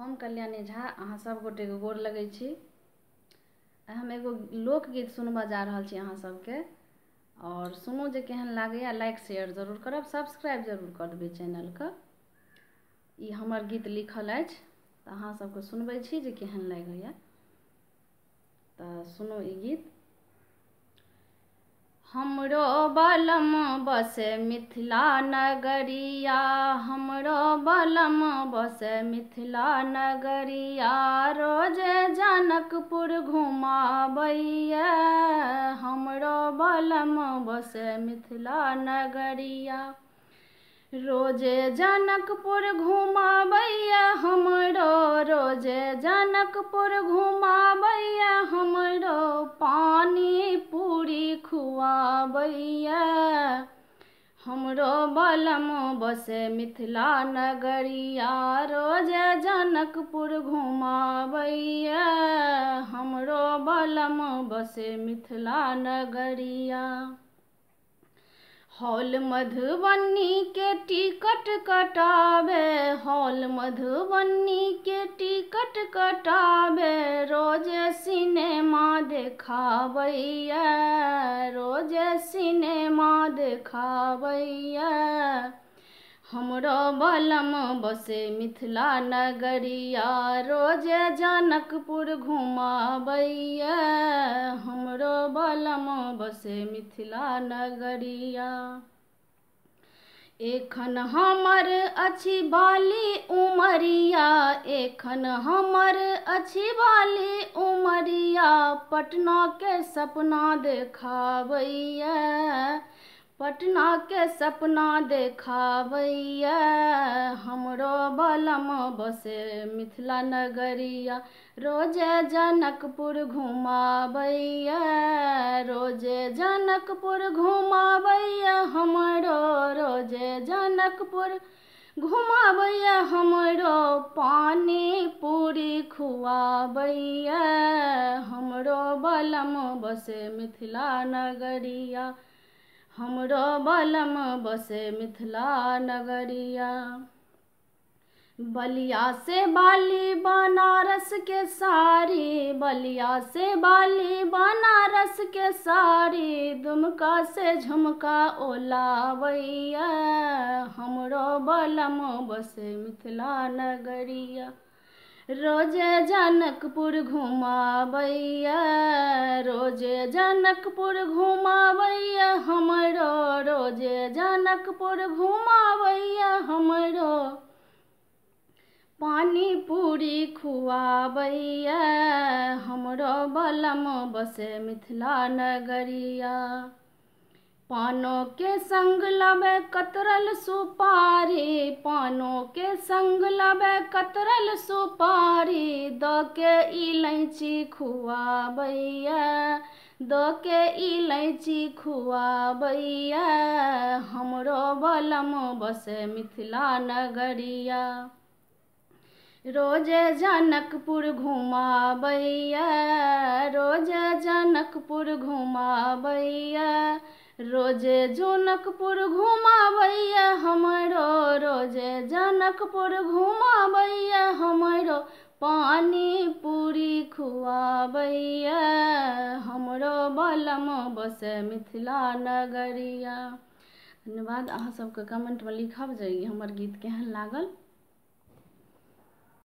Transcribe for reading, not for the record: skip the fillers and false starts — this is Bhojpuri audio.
हम कल्याणी झा अहाँ सब गोटे के गोर लगै छी। हम एगो लोकगीत सुनबा जा रहल छी अहाँ सबके, और सुनू जे केहन लागैया। लाइक शेयर जरूर करब, सब्सक्राइब जरूर कर देबै चैनल के। ई हमर गीत लिखल अछि तऽ अहाँ सबके सुनबै छी जे केहन लागैया। तऽ सुनू ई गीत। हमरो बलम बसे मिथिला नगरिया, हमरो बलम बसे मिथिला नगरिया, रोज जनकपुर घुमाबैया, हमरो बलम बसे मिथिला नगरिया, रोजे जनकपुर घुमाबैया हमरो, रोजे जनकपुर घुमाबैया हमरो, पानी पूरी खुआबैया, हमरो बलम बसे मिथिला नगरिया, रोजे जनकपुर घुमाबैया, हमरो बलम बसे मिथिला नगरिया। हॉल मधुबनी के टिकट कटावे, हॉल मधुबनी के टिकट कटावे, रोजे सिनेमा देखाबैया, रोजे सिनेमा देखाबैया, हमरो बलम बसे मिथिला नगरिया, रोजे जनकपुर घुमाबैया, हमरो बलम बसे मिथिला नगरिया। एखन हमर अछि बाली उमरिया, एखन हमर अछि बाली उमरिया, पटना के सपना देखाबैया, पटना के सपना देखाबैया, हमरो बलम बसे मिथिला नगरिया, रोजे जनकपुर घुमाबैया, रोजे जनकपुर घुमाबैया हमरो, रोजे जनकपुर घुमाबैया हमरो, पानी पूरी खुआबैया, हमरो बलम बसे मिथिला नगरिया, हमरो बलम बसे मिथिला नगरिया। बलिया से बाली बनारस के साड़ी, बलिया से बाली बनारस के साड़ी, दुमका से झुमका ओलाबैया, हमरो बलम बसे मिथिला नगरिया, रोजे जनकपुर घुमाबैया, रोजे जनकपुर घुमाबैया हमरो, रोजे जनकपुर घुमाबैया हमरो, पानी पूरी खुआबैया, हमरो बलम बसे मिथिला नगरिया। पानो के संग लबे कतरल सुपारी, पानो के संग लबे कतरल सुपारी, दो के इलायची खुआबैया, दो के इलायची खुआबैया, हमरो बलम बसे मिथिला नगरिया, रोजे जनकपुर घुमाबैया, रोजे जनकपुर घुमाबैया, रोजे जनकपुर घुमाबैया हमरो, रोजे जनकपुर घुमाबैया हमरो, पानी पूरी खुआबैया, हमरो बलम बसे मिथिला नगरिया। धन्यवाद। अहाँ सबके कमेंट में लिखब जे हमर गीत केहन लागल।